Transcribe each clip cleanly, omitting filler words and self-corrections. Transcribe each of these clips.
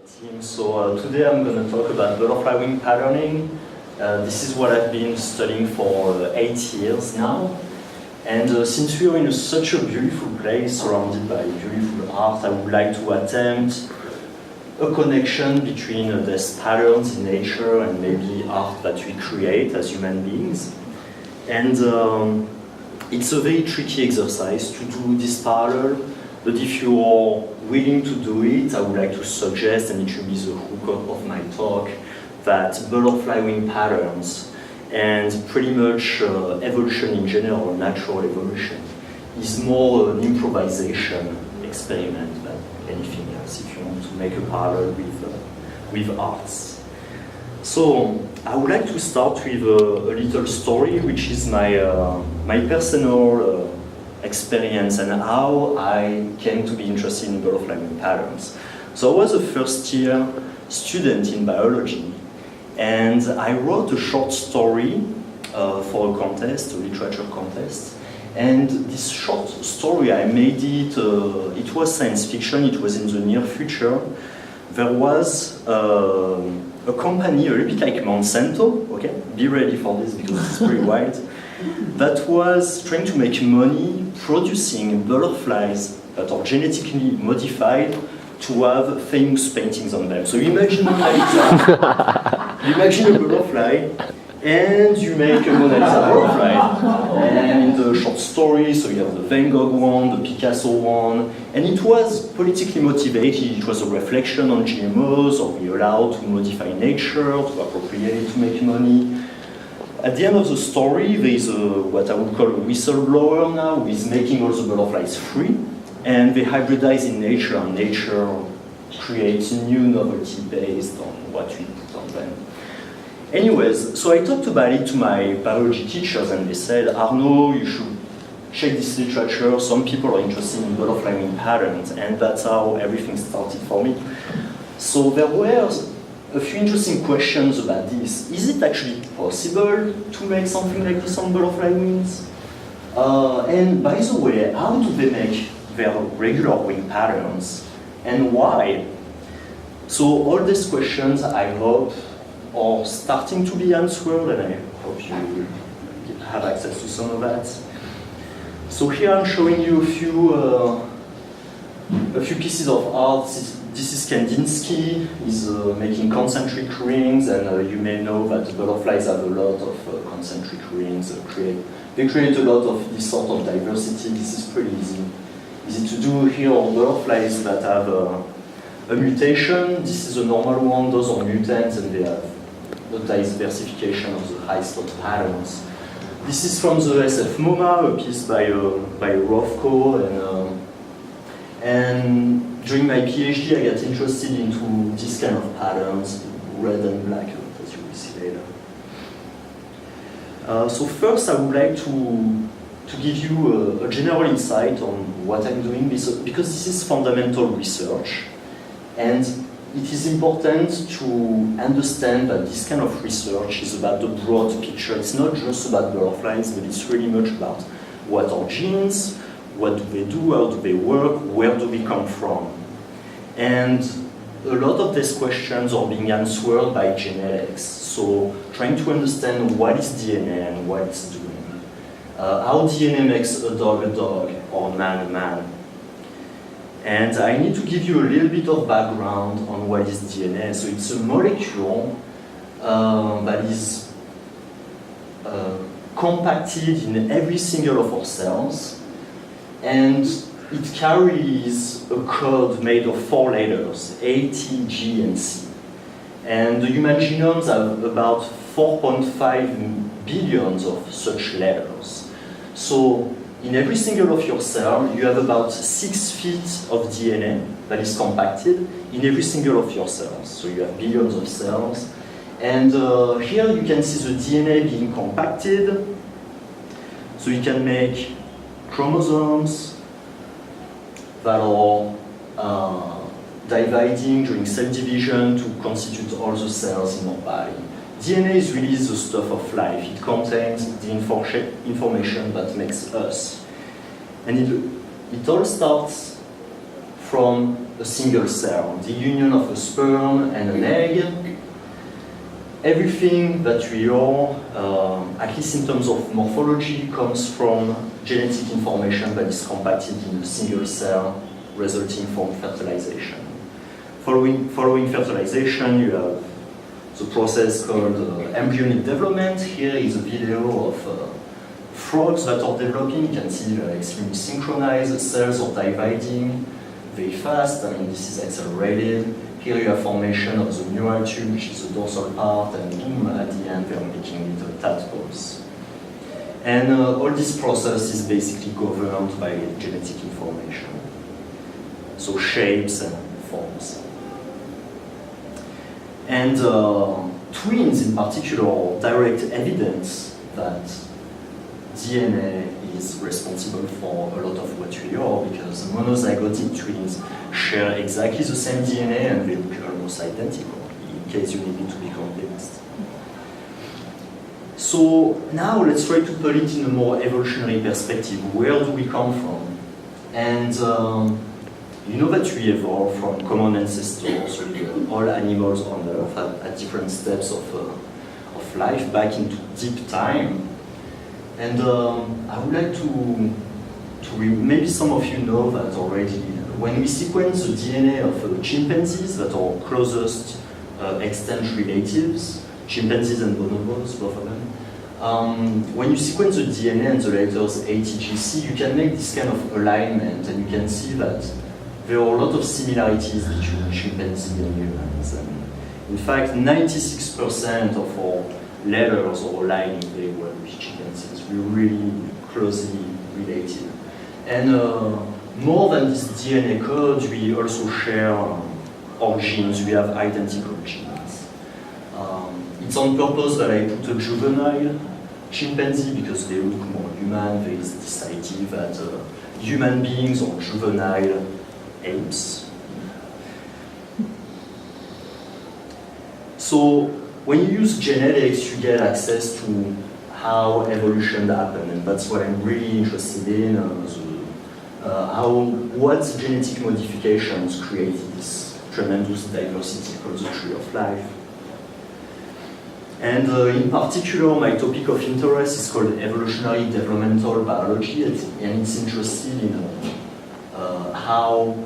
team. So today I'm going to talk about butterfly wing patterning. This is what I've been studying for 8 years now. And since we are in such a beautiful place surrounded by beautiful art, I would like to attempt a connection between these patterns in nature and maybe art that we create as human beings. And it's a very tricky exercise to do this parallel, but if you are willing to do it, I would like to suggest, and it should be the hook of my talk, that butterfly wing patterns and pretty much evolution in general, natural evolution, is more an improvisation experiment than anything else, if you want to make a parallel with arts. So I would like to start with a little story, which is my personal experience and how I came to be interested in butterfly wing patterns. So I was a first year student in biology, and I wrote a short story for a contest, a literature contest. And this short story, I made it, it was science fiction, it was in the near future. There was a company, a little bit like Monsanto, okay? Be ready for this because it's pretty wild, that was trying to make money producing butterflies that are genetically modified to have famous paintings on them. So you imagine Mona Lisa, you imagine a butterfly, and you make a Mona Lisa butterfly. And in the short story, so you have the Van Gogh one, the Picasso one, and it was politically motivated. It was a reflection on GMOs, are we allowed to modify nature, to appropriate it to make money? At the end of the story, there is what I would call a whistleblower now, who is making all the butterflies free, and they hybridize in nature, and nature creates a new novelty based on what we put on them. Anyways, so I talked about it to my biology teachers, and they said, Arnaud, you should check this literature. Some people are interested in butterfly wing patterns, and that's how everything started for me. So there were a few interesting questions about this. Is it actually possible to make something like this on butterfly wings? And by the way, how do they make their regular wing patterns, and why? So all these questions, I hope, are starting to be answered, and I hope you will have access to some of that. So here I'm showing you a few pieces of art. This is Kandinsky. He's making concentric rings, and you may know that butterflies have a lot of concentric rings. They create a lot of this sort of diversity. This is pretty easy to do. Here are butterflies that have a mutation. This is a normal one. Those are mutants, and they have the diversification of the high slot patterns. This is from the SF MoMA, a piece by Rothko, and during my PhD I got interested into this kind of patterns, red and black, as you will see later. So first I would like to give you a general insight on what I'm doing, because this is fundamental research, and it is important to understand that this kind of research is about the broad picture. It's not just about butterflies, but it's really much about what are genes, what do they do, how do they work, where do we come from. And a lot of these questions are being answered by genetics. So trying to understand what is DNA and what it's doing. How DNA makes a dog or a man. And I need to give you a little bit of background on what is DNA. So it's a molecule that is compacted in every single of our cells, and it carries a code made of 4 letters, A, T, G, and C. And the human genomes have about 4.5 billions of such letters. So in every single of your cell, you have about 6 feet of DNA that is compacted in every single of your cells. So you have billions of cells. And here you can see the DNA being compacted. So you can make chromosomes that are dividing during cell division to constitute all the cells in our body. DNA is really the stuff of life. It contains the information that makes us. And it all starts from a single cell, the union of a sperm and an egg. Everything that we are, at least in terms of morphology, comes from genetic information that is compacted in a single cell, resulting from fertilization. Following fertilization, you have the process called embryonic development. Here is a video of frogs that are developing. You can see they're extremely synchronized. Cells are dividing very fast. I mean, this is accelerated. Here you have formation of the neural tube, which is the dorsal part, and boom, at the end they're making little tadpoles. And all this process is basically governed by genetic information. So shapes and forms. And twins in particular are direct evidence that DNA is responsible for a lot of what we are, because monozygotic twins share exactly the same DNA and they look almost identical, in case you need it to be convinced. So now let's try to put it in a more evolutionary perspective. Where do we come from? And you know that we evolved from common ancestors with all animals on Earth at different steps of life back into deep time. And I would like to maybe some of you know that already. When we sequence the DNA of chimpanzees that are closest extant relatives, chimpanzees and bonobos, both of them, when you sequence the DNA and the letters A, T, G, C, you can make this kind of alignment, and you can see that there are a lot of similarities between chimpanzees and humans. And in fact, 96% of our letters are aligning very well with chimpanzees. We're really closely related. And more than this DNA code, we also share our genes. We have identical genes. It's on purpose that I put a juvenile chimpanzee because they look more human. There is this idea that human beings are juvenile apes. So when you use genetics, you get access to how evolution happened, and that's what I'm really interested in. What genetic modifications created this tremendous diversity called the tree of life. And in particular, my topic of interest is called evolutionary developmental biology, and it's interested in how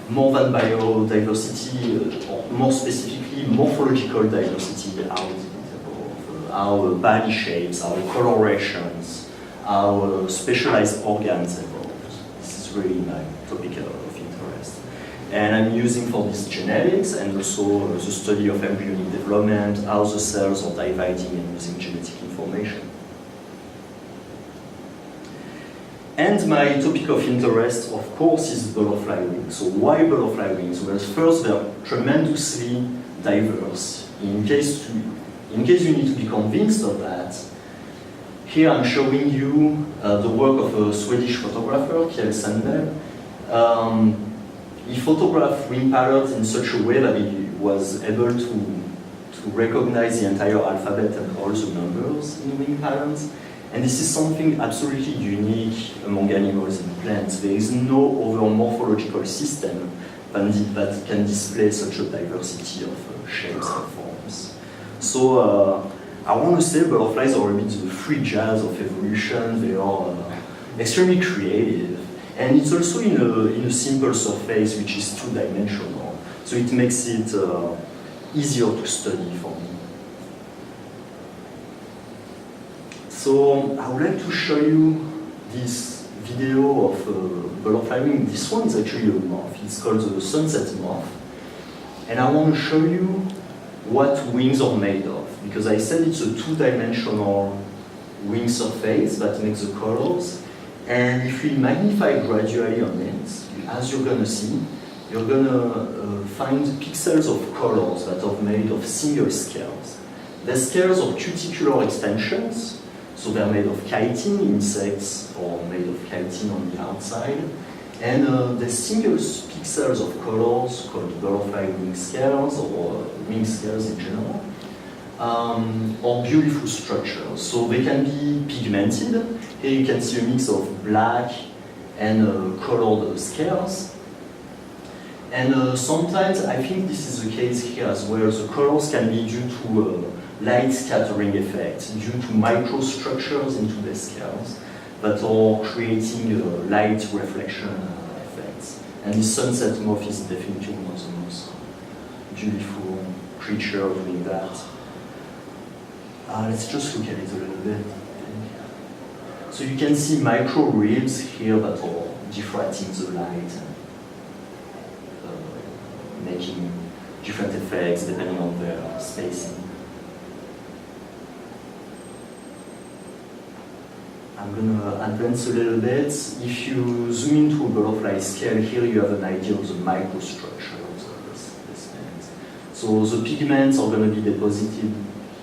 more than biodiversity, or more specifically morphological diversity, how body shapes, how colorations, how specialized organs evolved. This is really my topic of interest. And I'm using for this genetics and also the study of embryonic development, how the cells are dividing and using genetic information. And my topic of interest, of course, is butterfly wings. So why butterfly wings? Well, first, they're tremendously diverse. In case you need to be convinced of that, here I'm showing you the work of a Swedish photographer, Kjell Sandberg. He photographed wing patterns in such a way that he was able to recognize the entire alphabet and all the numbers in wing patterns. And this is something absolutely unique among animals and plants. There is no other morphological system that can display such a diversity of shapes and forms. So I want to say butterflies are a bit the free jazz of evolution. They are extremely creative. And it's also in a simple surface which is two-dimensional. So it makes it easier to study for me. So I would like to show you this video of butterfly wing. This one is actually a moth. It's called the sunset moth. And I want to show you what wings are made of, because I said it's a two-dimensional wing surface that makes the colors. And if we magnify gradually on it, as you're going to see, you're going to find pixels of colors that are made of single scales. The scales are cuticular extensions, so they're made of chitin. Insects are made of chitin on the outside. And the single pixels of colors, called butterfly wing scales, or wing scales in general, are beautiful structures. So they can be pigmented. Here you can see a mix of black and colored scales. And sometimes, I think this is the case here as well, the colors can be due to light scattering effects, due to microstructures into the scales that are creating light reflection effects. And the sunset moth is definitely one of the most beautiful creature doing that. Let's just look at it a little bit. So you can see micro ribs here that are diffracting the light and making different effects depending on their spacing. I'm going to advance a little bit. If you zoom into a butterfly scale, here you have an idea of the microstructure of this pigment. So the pigments are going to be deposited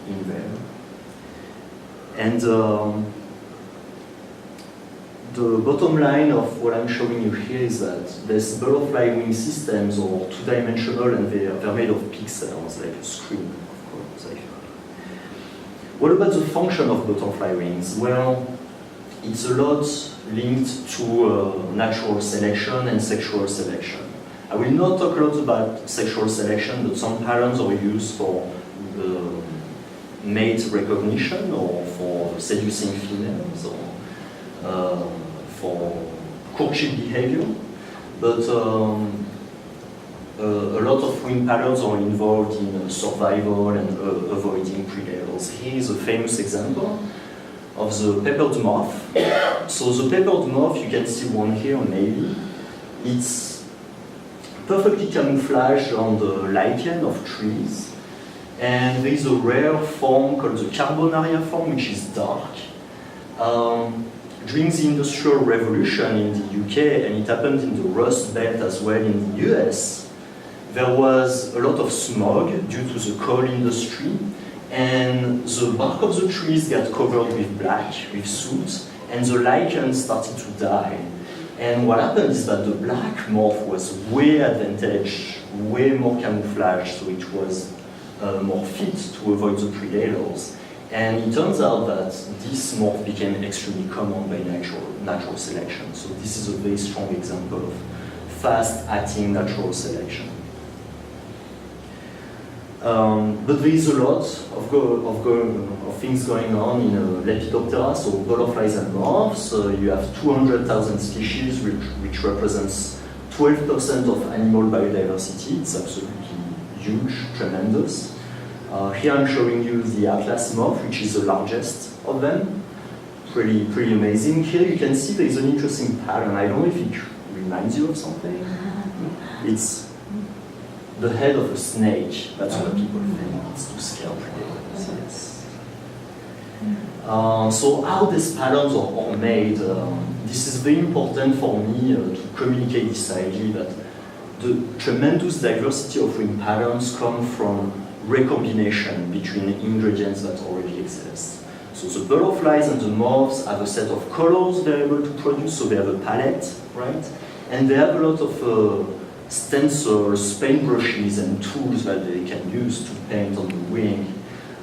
in there. And the bottom line of what I'm showing you here is that these butterfly wing systems are two-dimensional and they're made of pixels, like a screen, of course. What about the function of butterfly wings? Well, it's a lot linked to natural selection and sexual selection. I will not talk a lot about sexual selection, but some patterns are used for mate recognition or for seducing females or for courtship behavior. But a lot of wing patterns are involved in survival and avoiding predators. Here is a famous example of the peppered moth. So the peppered moth, you can see one here maybe, it's perfectly camouflaged on the lichen of trees. And there is a rare form called the carbonaria form, which is dark. During the Industrial Revolution in the UK, and it happened in the Rust Belt as well in the US, there was a lot of smog due to the coal industry, and the bark of the trees got covered with black, with soot, and the lichen started to die. And what happened is that the black moth was way advantaged, way more camouflaged, so it was more fit to avoid the predators. And it turns out that this moth became extremely common by natural selection. So this is a very strong example of fast-acting natural selection. But there is a lot of things going on in Lepidoptera, so butterflies and moths. You have 200,000 species, which represents 12% of animal biodiversity. It's absolutely huge, tremendous. Here I'm showing you the Atlas moth, which is the largest of them. Pretty amazing. Here you can see there is an interesting pattern. I don't know if it reminds you of something. It's the head of a snake. That's what people think. It's to scare predators. Yes. So how these patterns are made, this is very important for me to communicate this idea that the tremendous diversity of wing patterns come from recombination between ingredients that already exist. So the butterflies and the moths have a set of colors they're able to produce, so they have a palette, right? And they have a lot of stencils, paintbrushes, and tools that they can use to paint on the wing.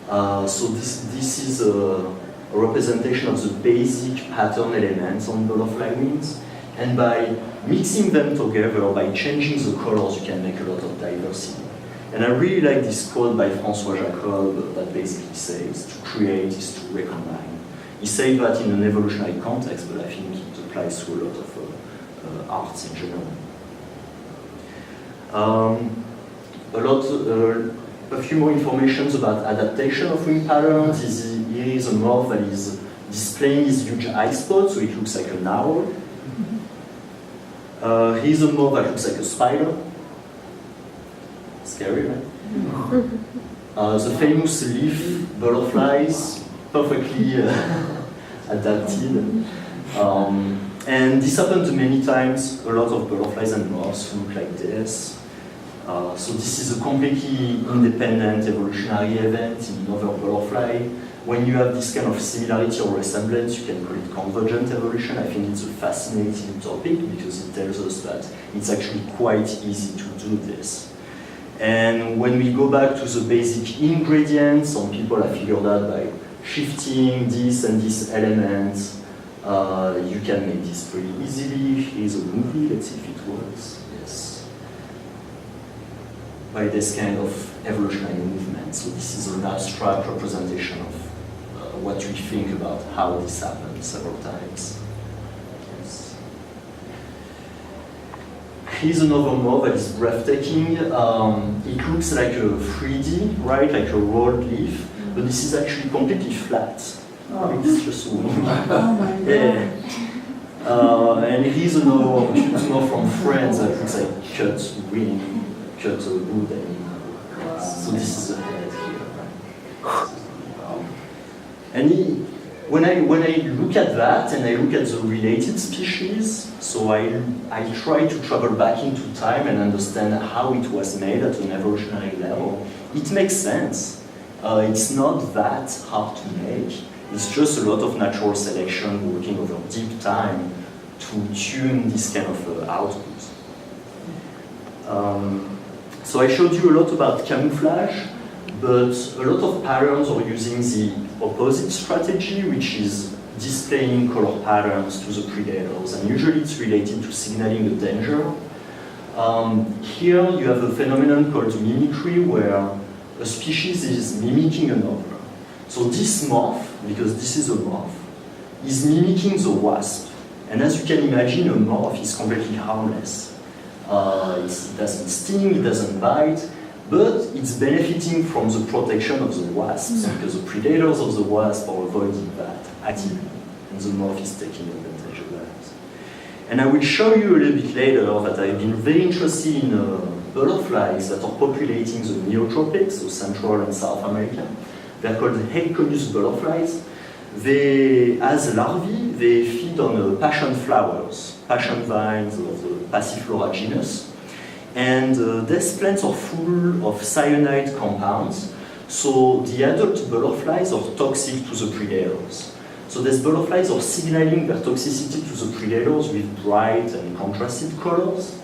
So this is a representation of the basic pattern elements on butterfly wings. And by mixing them together, by changing the colors, you can make a lot of diversity. And I really like this quote by François Jacob that basically says, to create is to recombine. He said that in an evolutionary context, but I think it applies to a lot of arts in general. A few more information about adaptation of wing patterns. Here is a moth that is displaying his huge eye spot, so it looks like an owl. Here's a moth that looks like a spider. Scary, right? The famous leaf butterflies, perfectly adapted. And this happened many times. A lot of butterflies and moths look like this. So this is a completely independent evolutionary event in another butterfly. When you have this kind of similarity or resemblance, you can call it convergent evolution. I think it's a fascinating topic because it tells us that it's actually quite easy to do this. And when we go back to the basic ingredients, some people have figured out by shifting this and this element, you can make this pretty easily. Here's a movie, let's see if it works. Yes. by this kind of evolutionary movement. So this is an abstract representation of what we think about how this happened several times. Yes. Here's another move that is breathtaking. It looks like a 3D, right, like a rolled leaf, but this is actually completely flat. Oh. It's just a wing. Oh my God. Yeah. And here's another from France that looks like cut wood. So this is a head here. Right? And when I look at that and I look at the related species, so I try to travel back into time and understand how it was made at an evolutionary level. It makes sense. It's not that hard to make. It's just a lot of natural selection working over deep time to tune this kind of output. So I showed you a lot about camouflage, but a lot of patterns are using the opposite strategy, which is displaying color patterns to the predators, and usually it's related to signaling a danger. Here you have a phenomenon called mimicry, where a species is mimicking another. So this moth, because this is a moth, is mimicking the wasp. And as you can imagine, a moth is completely harmless. It doesn't sting, it doesn't bite, but it's benefiting from the protection of the wasps, because the predators of the wasp are avoiding that actively, and the moth is taking advantage of that. And I will show you a little bit later that I've been very interested in butterflies that are populating the neotropics, so Central and South America. They're called heliconus butterflies. As larvae, they feed on passion flowers, passion vines of the Passiflora genus. And these plants are full of cyanide compounds, so the adult butterflies are toxic to the predators. So these butterflies are signaling their toxicity to the predators with bright and contrasted colors.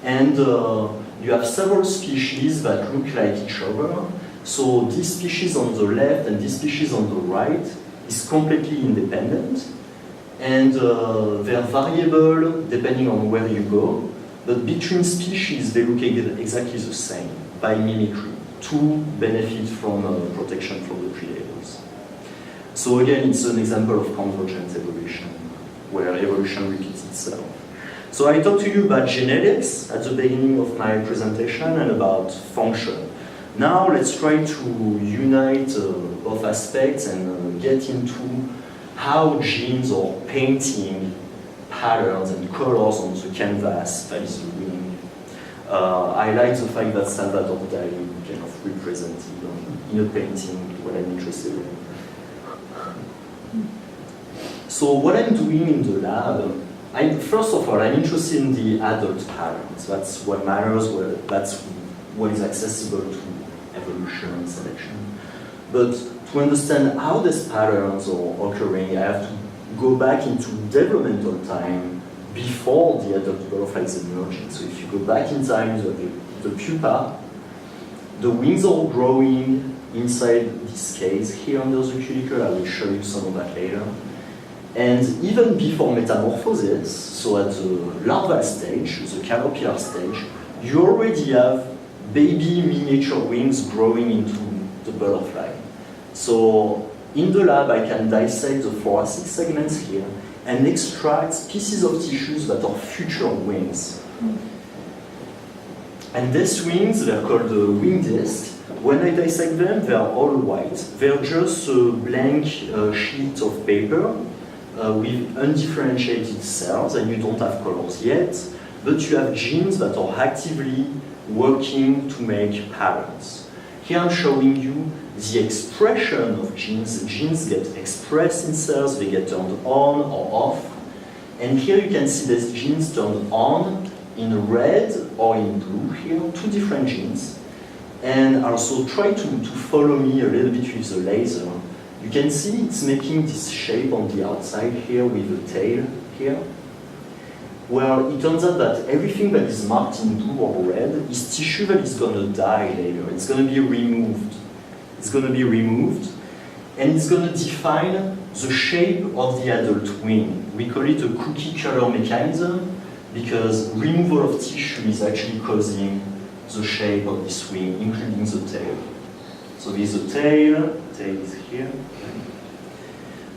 And you have several species that look like each other. So this species on the left and this species on the right is completely independent. And they're variable depending on where you go. But between species, they look exactly the same by mimicry to benefit from protection from the predators. So again, it's an example of convergent evolution, where evolution repeats itself. So I talked to you about genetics at the beginning of my presentation and about function. Now let's try to unite both aspects and get into how genes are painting patterns and colors on the canvas that is the wing. I like the fact that Salvador Dali kind of represented in a painting what I'm interested in. So what I'm doing in the lab, first of all, I'm interested in the adult patterns. That's what matters, that's what is accessible to evolution and selection. But to understand how these patterns are occurring, I have to go back into developmental time before the adult butterfly is emerging. So if you go back in time, the pupa, the wings are growing inside this case here under the cuticle. I will show you some of that later. And even before metamorphosis, so at the larval stage, the caterpillar stage, you already have baby miniature wings growing into the butterfly. So in the lab, I can dissect the thoracic segments here and extract pieces of tissues that are future wings. And these wings, they're called the wing discs. When I dissect them, they're all white. They're just a blank sheet of paper with undifferentiated cells, and you don't have colors yet, but you have genes that are actively working to make patterns. Here I'm showing you the expression of genes. Genes get expressed in cells, they get turned on or off. And here you can see these genes turned on in red or in blue here, two different genes. And also try to follow me a little bit with the laser. You can see it's making this shape on the outside here with the tail here. Well, it turns out that everything that is marked in blue or red is tissue that is going to die later. It's going to be removed. It's going to be removed, and it's going to define the shape of the adult wing. We call it a cookie cutter mechanism because removal of tissue is actually causing the shape of this wing, including the tail. So this is the tail is here.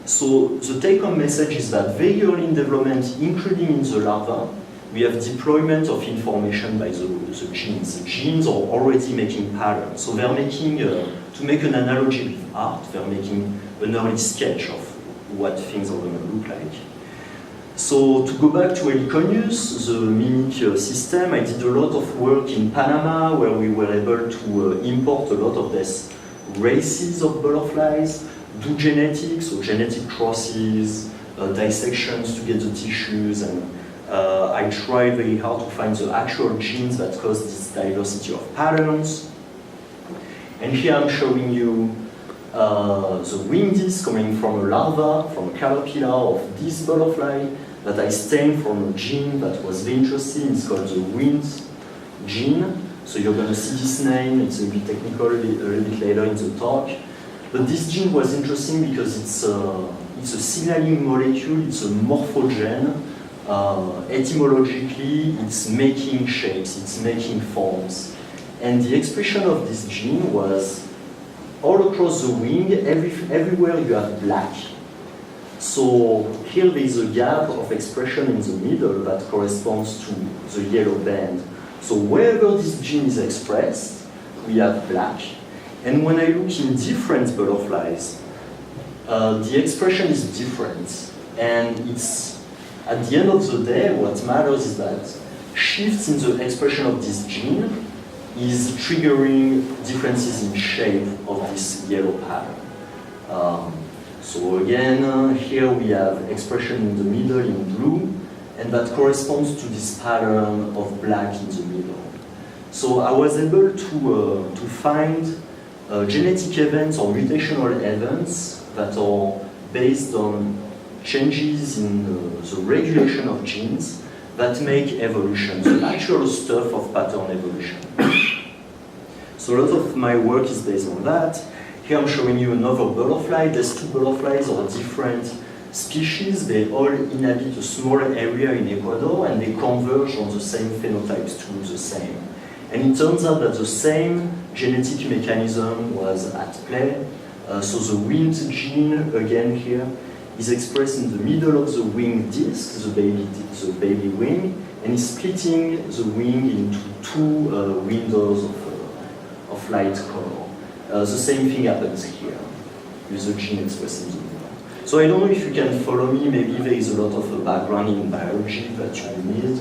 So the take-home message is that very early in development, including in the larva, we have deployment of information by the genes. The genes are already making patterns. So they're making, to make an analogy with art, they're making an early sketch of what things are going to look like. So to go back to Heliconius, the mimic system, I did a lot of work in Panama where we were able to import a lot of these races of butterflies, do genetics, so genetic crosses, dissections to get the tissues, and I tried very hard to find the actual genes that cause this diversity of patterns. And here I'm showing you the wing disc coming from a larva, from a caterpillar of this butterfly that I stained from a gene that was very interesting. It's called the wind gene. So you're going to see this name. It's a bit technical a little bit later in the talk. But this gene was interesting because it's a signaling molecule. It's a morphogen. Etymologically, it's making shapes. It's making forms. And the expression of this gene was all across the wing, everywhere you have black. So here there is a gap of expression in the middle that corresponds to the yellow band. So wherever this gene is expressed, we have black. And when I look in different butterflies, the expression is different. And it's, at the end of the day, what matters is that shifts in the expression of this gene is triggering differences in shape of this yellow pattern. So again, here we have expression in the middle in blue, and that corresponds to this pattern of black in the middle. So I was able to find genetic events or mutational events that are based on changes in the regulation of genes that make evolution, the actual stuff of pattern evolution. So a lot of my work is based on that. Here I'm showing you another butterfly. These two butterflies are different species. They all inhabit a smaller area in Ecuador and they converge on the same phenotypes to the same. And it turns out that the same genetic mechanism was at play. So the wind gene, again here, is expressed in the middle of the wing disc, the baby wing, and is splitting the wing into two windows of light color. The same thing happens here, with the gene expressed in the middle. So I don't know if you can follow me, maybe there is a lot of background in biology that you need,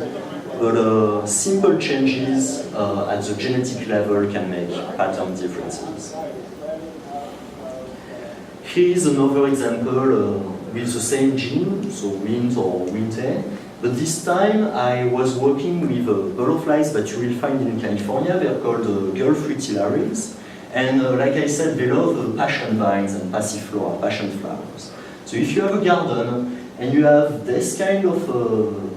but simple changes at the genetic level can make pattern differences. Here is another example with the same gene, so wind or winte, but this time I was working with butterflies that you will find in California. They're called Gulf fritillaries, and like I said, they love passion vines and passiflora, passion flowers. So if you have a garden and you have this kind of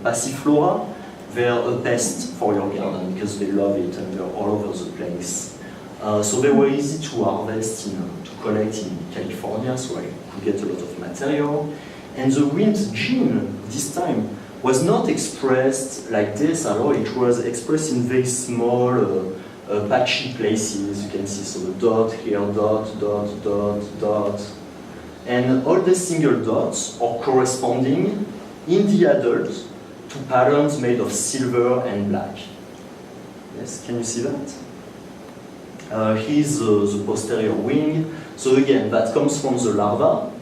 passiflora, they're a pest for your garden because they love it and they're all over the place. So they were easy to harvest, to collect in California, so I could get a lot of material. And the wind gene, this time, was not expressed like this at all. It was expressed in very small, patchy places. You can see, so the dot here, dot, dot, dot, dot. And all the single dots are corresponding in the adult to patterns made of silver and black. Yes, can you see that? Here's the posterior wing. So again, that comes from the larva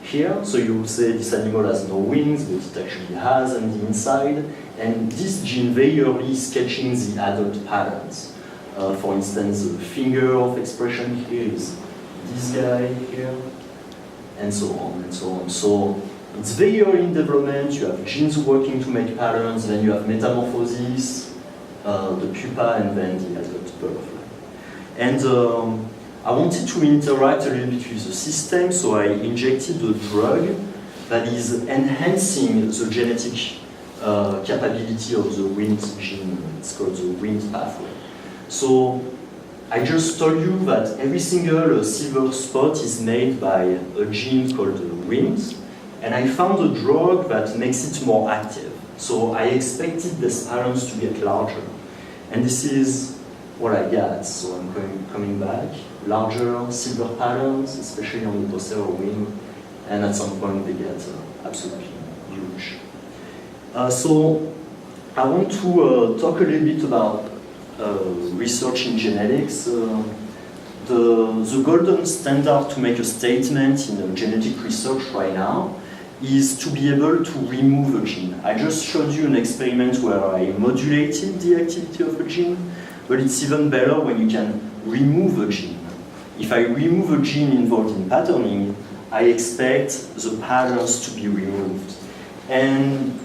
here. So you would say this animal has no wings, but it actually has on the inside. And this gene very early is sketching the adult patterns. For instance, the finger of expression here is this guy here, and so on and so on. So it's very early in development. You have genes working to make patterns, then you have metamorphosis, the pupa, and then the adult butterfly. And I wanted to interact a little bit with the system, so I injected a drug that is enhancing the genetic capability of the wind gene. It's called the wind pathway. So I just told you that every single silver spot is made by a gene called wind, and I found a drug that makes it more active. So I expected these patterns to get larger. And this is what I got. So I'm coming back. Larger silver patterns, especially on the posterior wing, and at some point they get absolutely huge. So I want to talk a little bit about research in genetics. The golden standard to make a statement in genetic research right now is to be able to remove a gene. I just showed you an experiment where I modulated the activity of a gene, but it's even better when you can remove a gene. If I remove a gene involved in patterning, I expect the patterns to be removed. And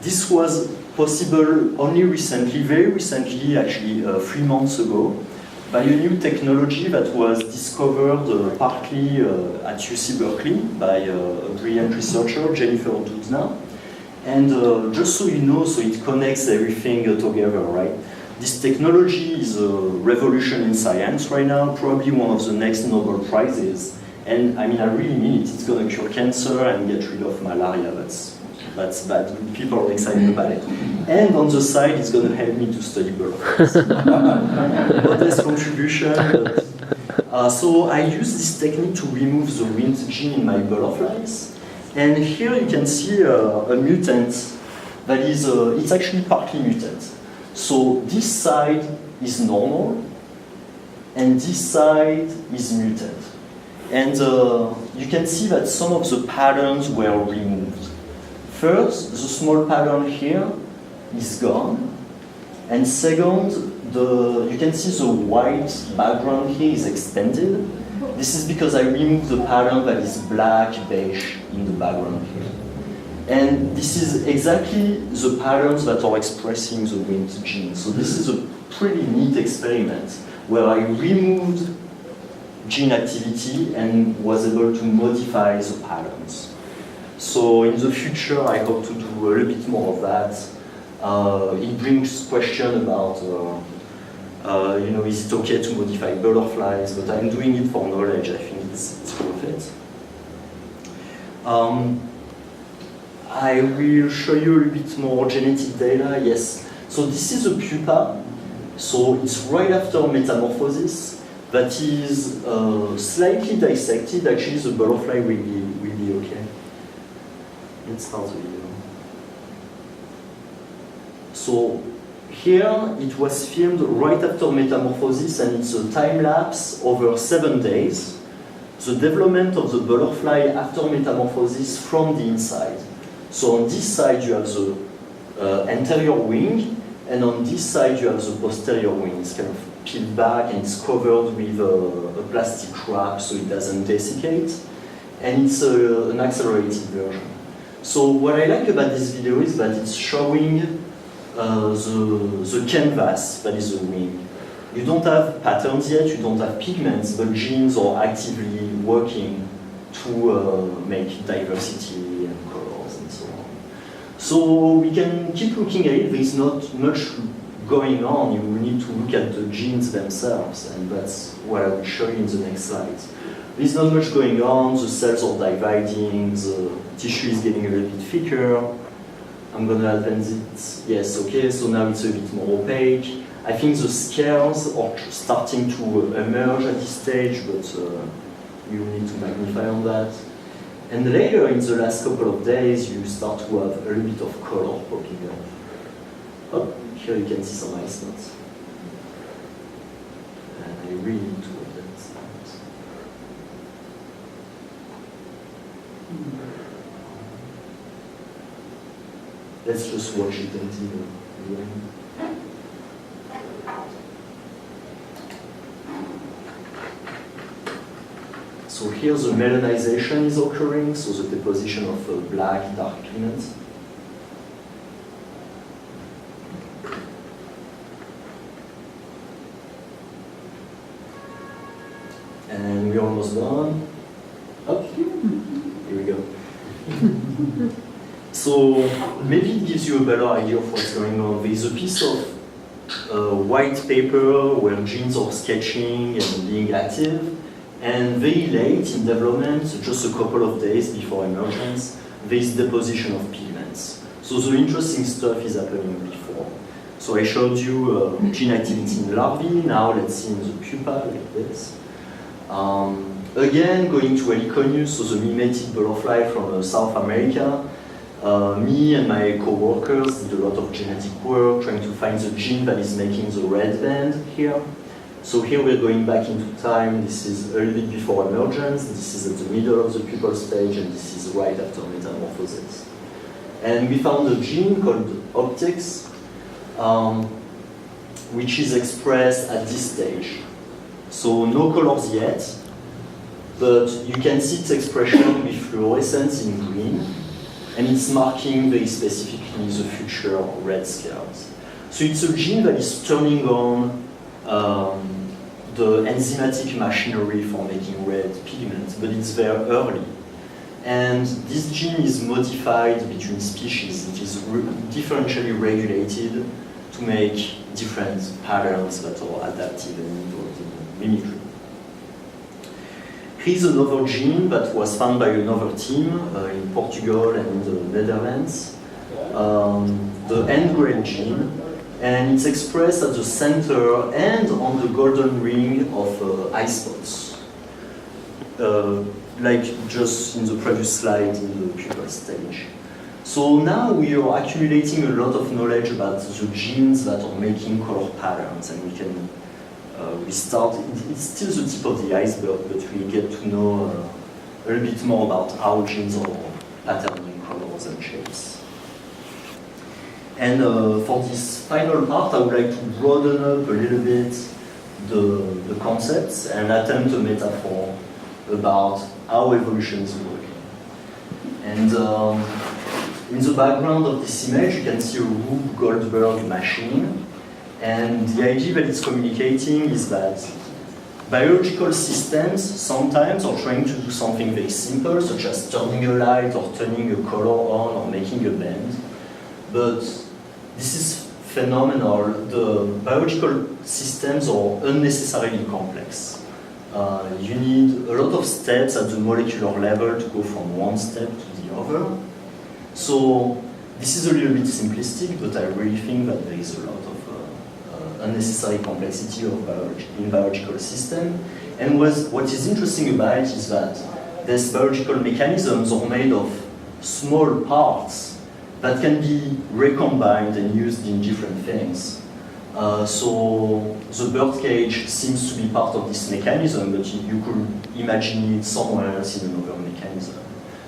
this was possible only recently, very recently, actually 3 months ago, by a new technology that was discovered partly at UC Berkeley by a brilliant researcher, Jennifer Doudna. And just so you know, so it connects everything together, right? This technology is a revolution in science right now, probably one of the next Nobel Prizes. And I mean, I really mean it. It's going to cure cancer and get rid of malaria. That's bad. People are excited about it. And on the side, it's going to help me to study butterflies. Modest contribution. So I use this technique to remove the Wnt gene in my butterflies. And here you can see a mutant that is, it's actually partly mutant. So this side is normal, and this side is mutant. And you can see that some of the patterns were removed. First, the small pattern here is gone. And second, you can see the white background here is extended. This is because I removed the pattern that is black, beige in the background here. And this is exactly the patterns that are expressing the Wnt gene. So this is a pretty neat experiment where I removed gene activity and was able to modify the patterns. So in the future, I hope to do a little bit more of that. It brings question about, is it okay to modify butterflies? But I'm doing it for knowledge. I think it's worth it. I will show you a little bit more genetic data. Yes. So this is a pupa. So it's right after metamorphosis. That is slightly dissected. Actually, the butterfly will be okay. Let's start the video. So here it was filmed right after metamorphosis, and it's a time lapse over 7 days. The development of the butterfly after metamorphosis from the inside. So on this side you have the anterior wing, and on this side you have the posterior wing. It's kind of peeled back and it's covered with a plastic wrap so it doesn't desiccate. And it's an accelerated version. So what I like about this video is that it's showing the canvas that is the wing. You don't have patterns yet, you don't have pigments, but genes are actively working to make diversity and colors and so on. So we can keep looking at it. There's not much going on. You will need to look at the genes themselves, and that's what I will show you in the next slides. There's not much going on. The cells are dividing, the tissue is getting a little bit thicker. I'm going to advance it. Yes, okay, so now it's a bit more opaque. I think the scales are starting to emerge at this stage, but you need to magnify on that. And later, in the last couple of days, you start to have a little bit of color popping up. Oh, here you can see some eye spots. And I really need to advance that. Let's just watch it until the end. So here the melanization is occurring, so the deposition of black, dark pigments. And we're almost done. Up. Here we go. So maybe it gives you a better idea of what's going on. There's a piece of white paper where genes are sketching and being active. And very late in development, just a couple of days before emergence, there is deposition of pigments. So the interesting stuff is happening before. So I showed you gene activity in larvae. Now let's see in the pupa like this. Again, going to Heliconius, so the mimetic butterfly from South America. Me and my co-workers did a lot of genetic work trying to find the gene that is making the red band here. So here we're going back into time. This is a little bit before emergence. This is at the middle of the pupal stage, and this is right after metamorphosis. And we found a gene called optics, which is expressed at this stage. So no colors yet, but you can see its expression with fluorescence in green, and it's marking very specifically the future red scales. So it's a gene that is turning on the enzymatic machinery for making red pigment, but it's very early. And this gene is modified between species. It is differentially regulated to make different patterns that are adaptive and involved in mimicry. Here's another gene that was found by another team in Portugal and in the Netherlands, the end-grade gene, and it's expressed at the center and on the golden ring of eye spots, like just in the previous slide in the pupal stage. So now we are accumulating a lot of knowledge about the genes that are making color patterns, and we can it's still the tip of the iceberg, but we get to know a little bit more about how genes are patterning colors and shapes. And for this final part, I would like to broaden up a little bit the concepts and attempt a metaphor about how evolution is working. And in the background of this image, you can see a Rube Goldberg machine. And the idea that it's communicating is that biological systems sometimes are trying to do something very simple, such as turning a light or turning a color on or making a bend. But this is phenomenal. The biological systems are unnecessarily complex. You need a lot of steps at the molecular level to go from one step to the other. So this is a little bit simplistic, but I really think that there is a lot of unnecessary complexity of in biological system. And what is interesting about it is that these biological mechanisms are made of small parts that can be recombined and used in different things. So the birdcage seems to be part of this mechanism, but you could imagine it somewhere else in another mechanism.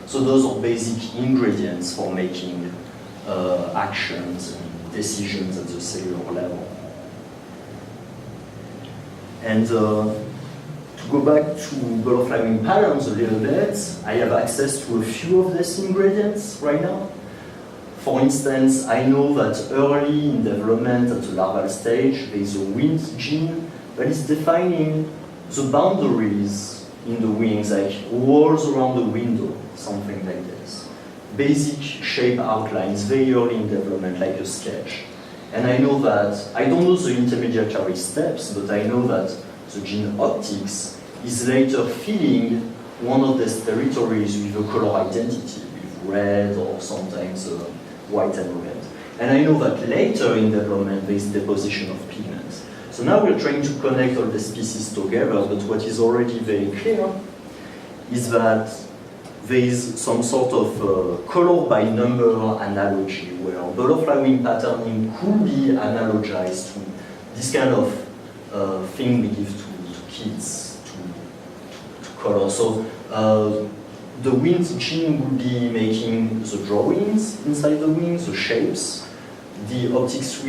So those are basic ingredients for making actions and decisions at the cellular level. And to go back to butterfly wing patterns a little bit, I have access to a few of these ingredients right now. For instance, I know that early in development at the larval stage, there is a wind gene that is defining the boundaries in the wings, like walls around the window, something like this. Basic shape outlines very early in development, like a sketch. And I know that, I don't know the intermediary steps, but I know that the gene optics is later filling one of these territories with a color identity, with red or sometimes white and red. And I know that later in development there is deposition of pigments. So now we're trying to connect all the species together, but what is already very clear is that there is some sort of color by number analogy where butterfly wing patterning could be analogized to this kind of thing we give to kids to color. So the wind gene would be making the drawings inside the wings, the shapes. The optics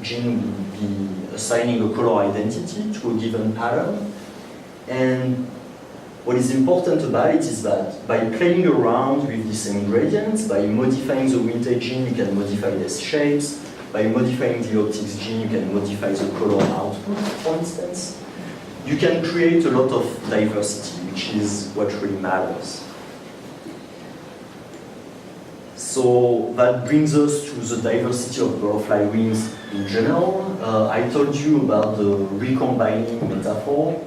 gene would be assigning a color identity to a given pattern. And what is important about it is that by playing around with these ingredients, by modifying the wind gene, you can modify these shapes. By modifying the optics gene, you can modify the color output, for instance. You can create a lot of diversity, which is what really matters. So that brings us to the diversity of butterfly wings in general. I told you about the recombining metaphor.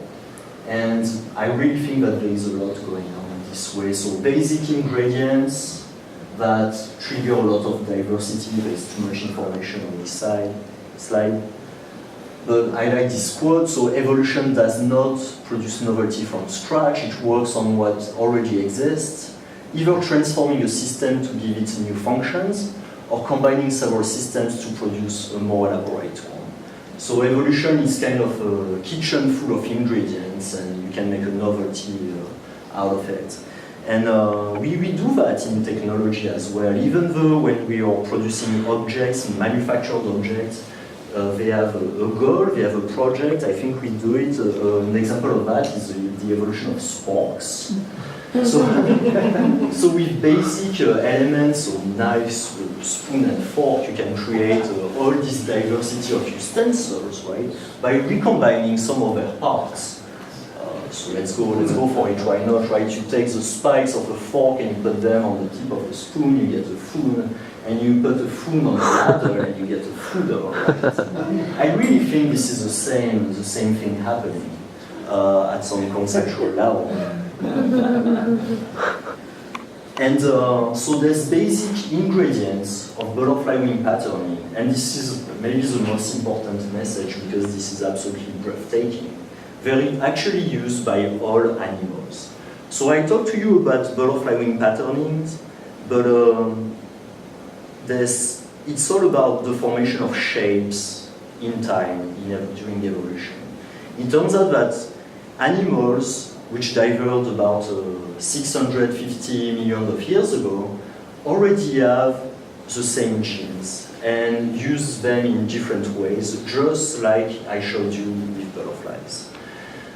And I really think that there is a lot going on in this way. So basic ingredients, that trigger a lot of diversity. There's too much information on this slide. But I like this quote, so evolution does not produce novelty from scratch, it works on what already exists, either transforming a system to give it new functions, or combining several systems to produce a more elaborate one. So evolution is kind of a kitchen full of ingredients, and you can make a novelty out of it. And we do that in technology as well, even though when we are producing objects, manufactured objects, they have a goal, they have a project. I think we do it. An example of that is the evolution of sporks. So with basic elements, so knives, spoon and fork, you can create all this diversity of utensils, right? By recombining some of their parts. So let's go for it. Why not? Right? You take the spikes of a fork and you put them on the tip of the spoon. You get a spoon, and you put a spoon on the ladder, and you get a fooder. Right? I really think this is the same thing happening at some conceptual level. And so there's basic ingredients of butterfly wing patterning, and this is maybe the most important message because this is absolutely breathtaking. Very actually used by all animals. So I talked to you about butterfly wing patterning, but it's all about the formation of shapes in time, during evolution. It turns out that animals, which diverged about 650 million of years ago, already have the same genes and use them in different ways, just like I showed you with butterflies.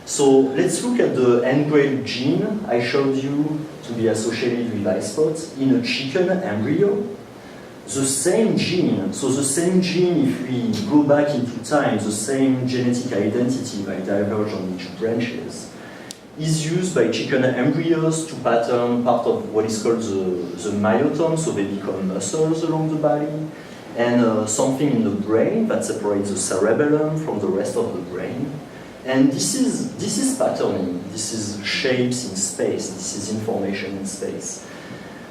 So let's look at the engraved gene I showed you to be associated with eye spots in a chicken embryo. The same gene, so the same gene, if we go back into time, the same genetic identity by diverge on each branches, is used by chicken embryos to pattern part of what is called the myotome, so they become muscles along the body, and something in the brain that separates the cerebellum from the rest of the brain. And this is patterning, this is shapes in space, this is information in space.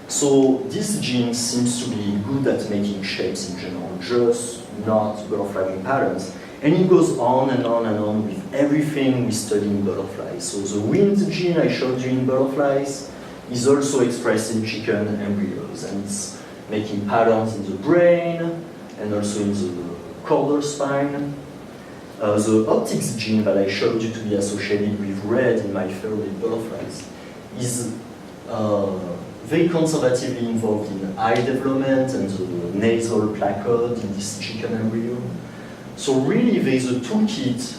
So this gene seems to be good at making shapes in general, just not butterfly wing patterns. And it goes on and on and on with everything we study in butterflies. So the wind gene I showed you in butterflies is also expressed in chicken embryos, and it's making patterns in the brain and also in the caudal spine. The optics gene that I showed you to be associated with red in my favorite butterflies is very conservatively involved in eye development and the nasal placard in this chicken embryo. So really there's a toolkit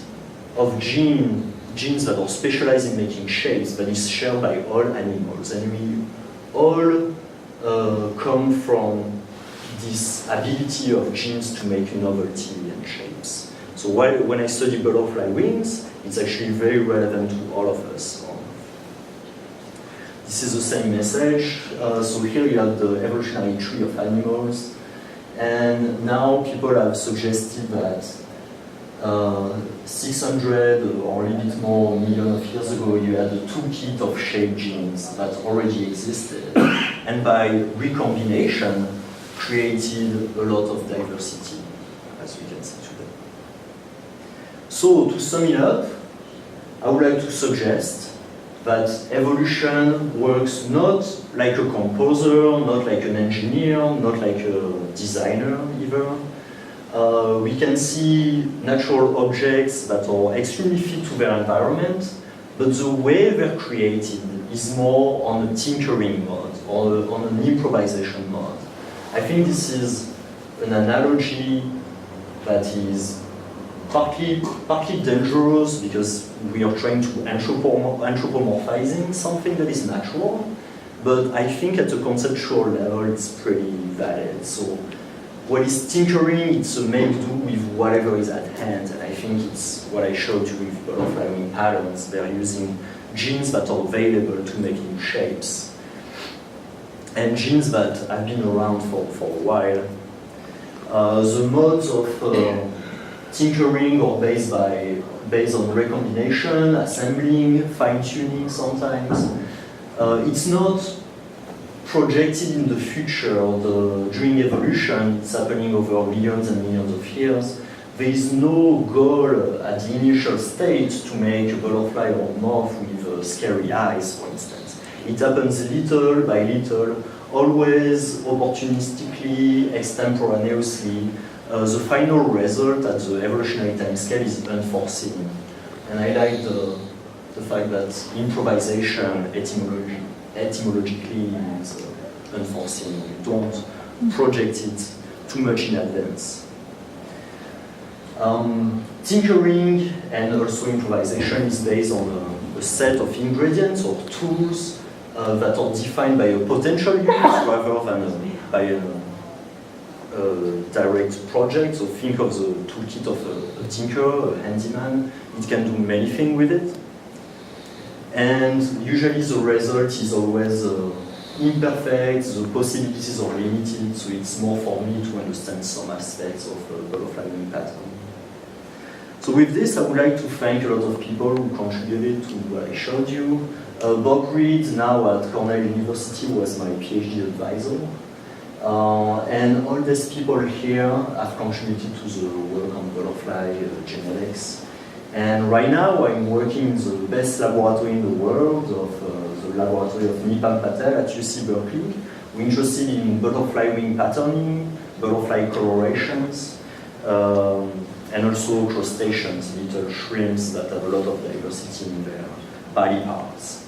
of genes that are specialized in making shapes that is shared by all animals, and we all come from this ability of genes to make novelty and shapes. So when I study butterfly wings, it's actually very relevant to all of us. This is the same message. So here you have the evolutionary tree of animals. And now people have suggested that 600 or a little bit more million of years ago, you had a toolkit of shape genes that already existed. And by recombination, created a lot of diversity, as we can see today. So to sum it up, I would like to suggest that evolution works not like a composer, not like an engineer, not like a designer either. We can see natural objects that are extremely fit to their environment, but the way they're created is more on a tinkering mode or on an improvisation mode. I think this is an analogy that is partly dangerous because we are trying to anthropomorphizing something that is natural, but I think at a conceptual level it's pretty valid. So what is tinkering, it's a make-do with whatever is at hand, and I think it's what I showed you with butterfly wing patterns. They're using genes that are available to making shapes, and genes that have been around for a while. The modes of tinkering are based on recombination, assembling, fine-tuning sometimes. It's not projected in the future, during evolution, it's happening over millions and millions of years. There is no goal at the initial stage to make a butterfly or moth with scary eyes, for instance. It happens little by little, always opportunistically, extemporaneously. The final result at the evolutionary timescale is unforeseen. And I like the fact that improvisation etymologically is unforeseen. You don't project it too much in advance. Tinkering and also improvisation is based on a set of ingredients or tools that are defined by a potential use rather than by a direct project. So think of the toolkit of a tinker, a handyman. It can do many things with it. And usually the result is always imperfect, the possibilities are limited, so it's more for me to understand some aspects of butterfly wing pattern. So with this, I would like to thank a lot of people who contributed to what I showed you. Bob Reed, now at Cornell University, was my PhD advisor. And all these people here have contributed to the work on butterfly genetics. And right now, I'm working in the best laboratory in the world, of the laboratory of Nipam Patel at UC Berkeley. We're interested in butterfly wing patterning, butterfly colorations, and also crustaceans, little shrimps that have a lot of diversity in their body parts.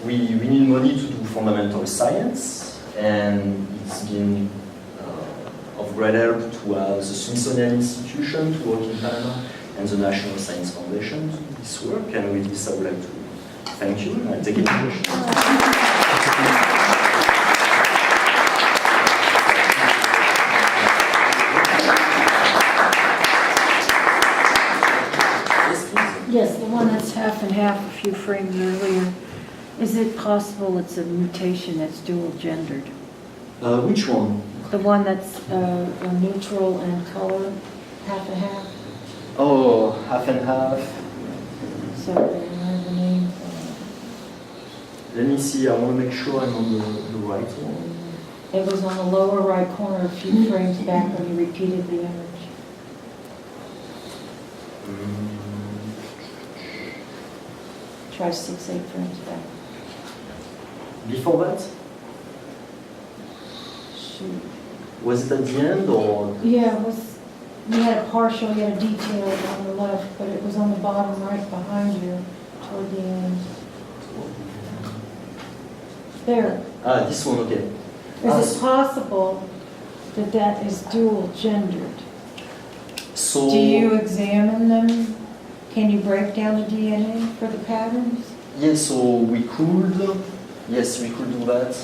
We need money to do fundamental science, and it's been of great help to have the Smithsonian Institution to work in Panama and the National Science Foundation to do this work. And with this, I would like to thank you, and I take it questions. Yes, the one that's half and half, a few frames earlier. Is it possible it's a mutation that's dual-gendered? Which one? The one that's neutral in color, half and half? Oh, half and half. So, I have the name. Let me see, I want to make sure I'm on the right one. It was on the lower right corner a few frames back when you repeated the image. Try 6-8 frames back. Before that? Shoot. Was it at the end or? Yeah, it was. You had a partial, you had a detail on the left, but it was on the bottom right behind you toward the end. There. Ah, this one, okay. Is it possible that that is dual-gendered? So. Do you examine them? Can you break down the DNA for the patterns? Yes, so we could. Yes, we could do that.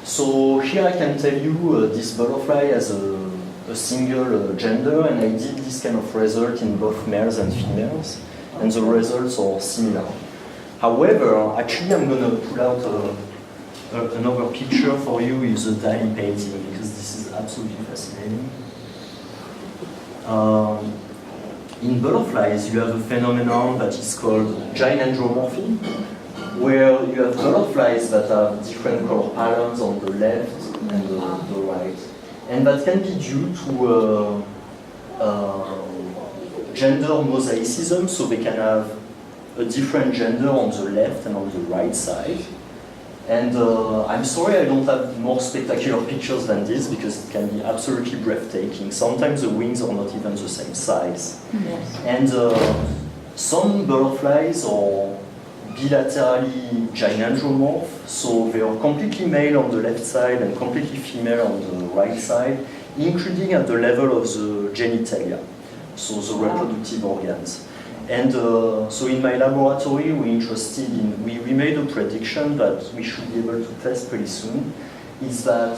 So here I can tell you this butterfly has a single gender, and I did this kind of result in both males and females, and the results are similar. However, actually I'm going to pull out another picture for you with the Dali painting, because this is absolutely fascinating. In butterflies, you have a phenomenon that is called gynandromorphy, where you have butterflies that have different color patterns on the left and the right. And that can be due to gender mosaicism, so they can have a different gender on the left and on the right side. And I'm sorry I don't have more spectacular pictures than this, because it can be absolutely breathtaking. Sometimes the wings are not even the same size. Yes. And some butterflies are bilaterally gynandromorph, so they are completely male on the left side and completely female on the right side, including at the level of the genitalia, so the reproductive organs. And so in my laboratory, we're interested in, we made a prediction that we should be able to test pretty soon, is that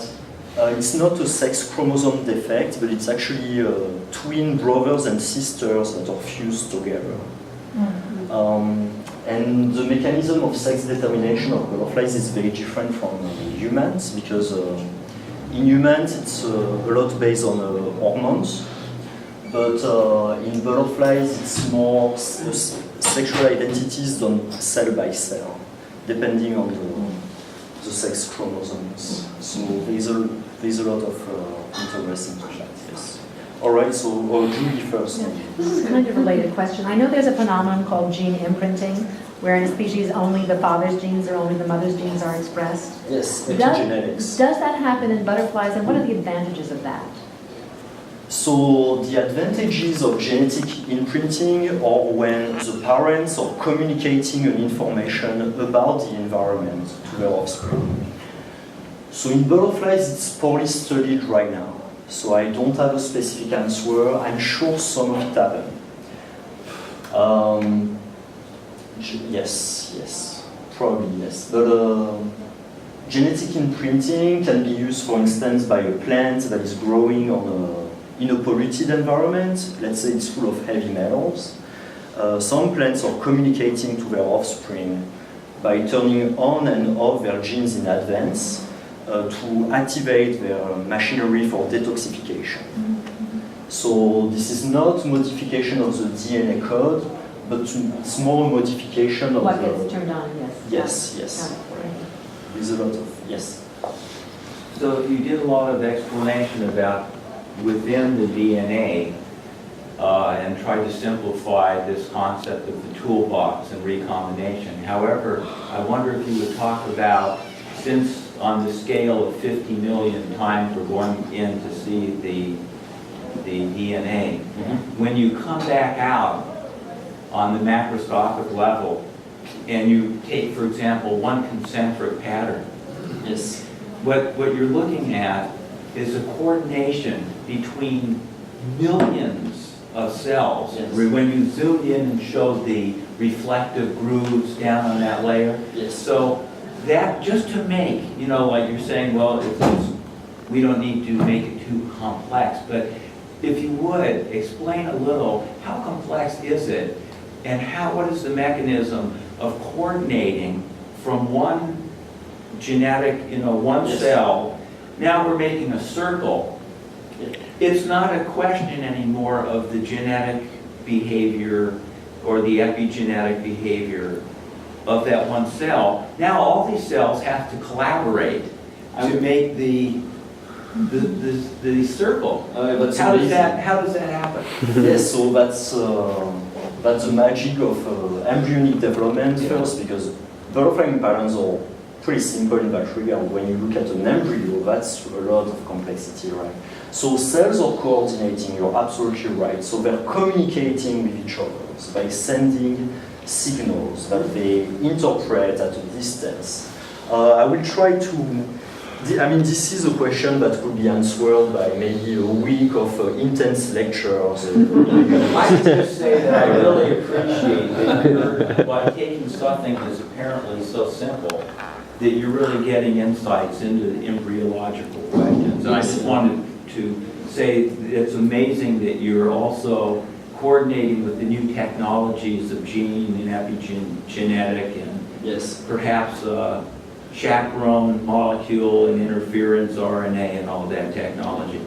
it's not a sex chromosome defect, but it's actually twin brothers and sisters that are fused together. And the mechanism of sex determination of butterflies is very different from humans, because in humans it's a lot based on hormones, but in butterflies it's more sexual identities done cell by cell, depending on the the sex chromosomes. So there's a lot of interest into that, yes. All right, so Julie first. This is kind of a related question. I know there's a phenomenon called gene imprinting, where in a species only the father's genes or only the mother's genes are expressed. Yes, epigenetics. Does that happen in butterflies, and what are the advantages of that? So the advantages of genetic imprinting are when the parents are communicating an information about the environment to their offspring. So in butterflies, it's poorly studied right now. So I don't have a specific answer. I'm sure some of it happened. Yes, probably yes. But genetic imprinting can be used, for instance, by a plant that is growing in a polluted environment. Let's say it's full of heavy metals. Some plants are communicating to their offspring by turning on and off their genes in advance to activate their machinery for detoxification. So this is not modification of the DNA code, but it's more modification of what gets turned on, yes. Yes. There's a lot of, yes. So you did a lot of explanation about within the DNA and tried to simplify this concept of the toolbox and recombination. However, I wonder if you would talk about, since on the scale of 50 million times we're going in to see the DNA, when you come back out on the macroscopic level and you take, for example, one concentric pattern, Yes. what you're looking at is a coordination between millions of cells. Yes. When you zoomed in and showed the reflective grooves down on that layer. Yes. So that, just to make, like you're saying, well, we don't need to make it too complex, but if you would, explain a little, how complex is it, and what is the mechanism of coordinating from one genetic, one Yes. cell. Now we're making a circle. It's not a question anymore of the genetic behavior or the epigenetic behavior of that one cell. Now all these cells have to collaborate to make the circle. How does that happen? Yes, so that's the magic of embryonic development first, because butterfly patterns are pretty simple in that regard. When you look at an embryo, that's a lot of complexity, right? So cells are coordinating, you're absolutely right. So they're communicating with each other by sending signals that they interpret at a distance. I will try to, this is a question that could be answered by maybe a week of intense lectures. I would just say that I really appreciate that you're, by taking something that's apparently so simple, that you're really getting insights into the embryological questions. And I just wanted to say it's amazing that you're also coordinating with the new technologies of gene and epigenetic and Yes. perhaps chaperone molecule and interference RNA and all that technology.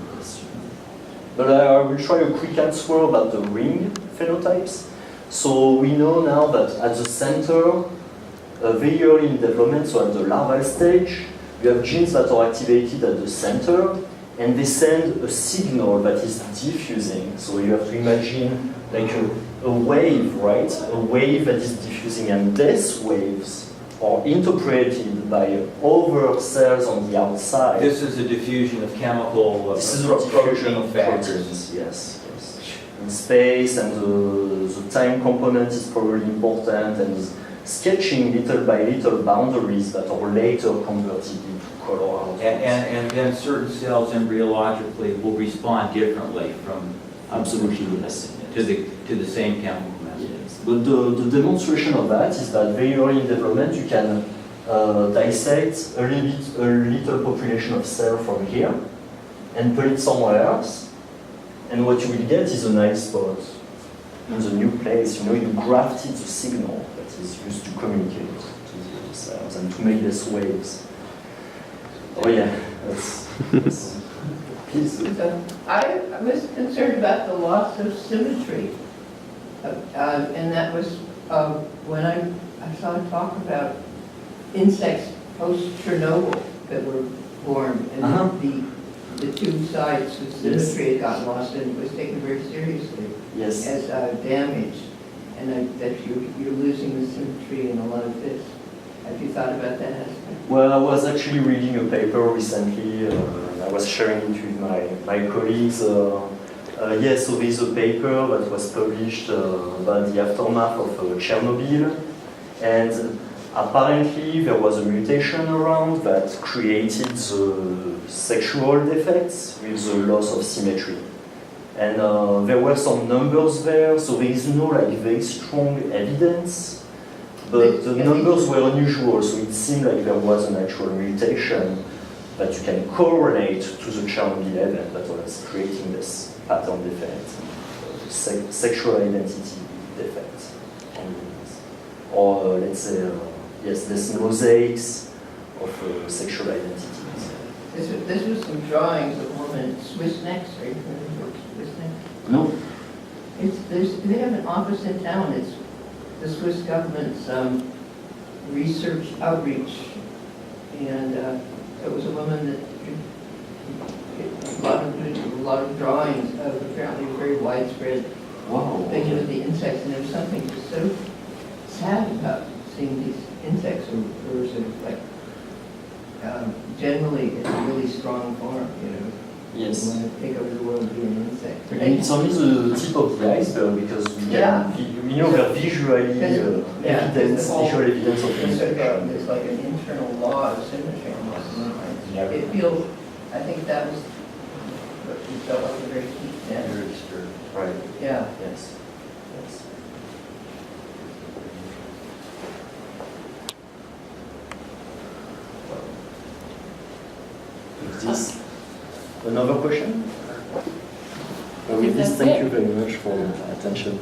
But I will try a quick answer about the ring phenotypes. So we know now that at the center, very early in development, so at the larval stage, you have genes that are activated at the center, and they send a signal that is diffusing. So you have to imagine like a wave, right? A wave that is diffusing, and these waves are interpreted by other cells on the outside. This is a diffusion of chemical This is a diffusion of factors. proteins, yes. In space, and the time component is probably important, and sketching little by little boundaries that are later converted into color. And then certain cells embryologically will respond differently from Absolutely, yes. to the same chemical message. Yes. But the demonstration of that is that very early in development you can dissect a little population of cells from here and put it somewhere else, and what you will get is a nice spot in the new place. You grafted the signal that is used to communicate to the other cells and to make these waves. Oh yeah, that's please. I was concerned about the loss of symmetry, and that was when I saw talk about insects post-Chernobyl that were born, Uh-huh. and the two sites with symmetry had gotten lost, and it was taken very seriously Yes. as damage, and that you're losing the symmetry in a lot of this. Have you thought about that aspect? Well, I was actually reading a paper recently, and I was sharing it with my colleagues. Yes, so there's a paper that was published about the aftermath of Chernobyl, and apparently there was a mutation around that created the sexual defects with the loss of symmetry. And there were some numbers there, so there is no like very strong evidence, but the numbers were unusual, so it seemed like there was an actual mutation that you can correlate to the Chernobyl event that was creating this pattern defect, sexual identity defect, or let's say, yes, this mosaics of sexual identities. This was some drawings of women, Swiss necks, are you familiar with Swiss necks? No. They have an office in town, it's the Swiss government's research outreach, and it was a woman that a lot of drawings of apparently a very widespread thing with the insects, and there was something just so sad about seeing these insects who were sort of like, generally it's a really strong form, you know. Yes. You want to take over the world and be an insect. And it's only the tip of the iceberg because we have visually visual evidence of infection. There's like an internal law of symmetry almost. Yeah. It feels, I think that was what we felt like a very key thing. Right. Yeah. Yes. Yes. Is this another question? With this, thank you very much for your attention.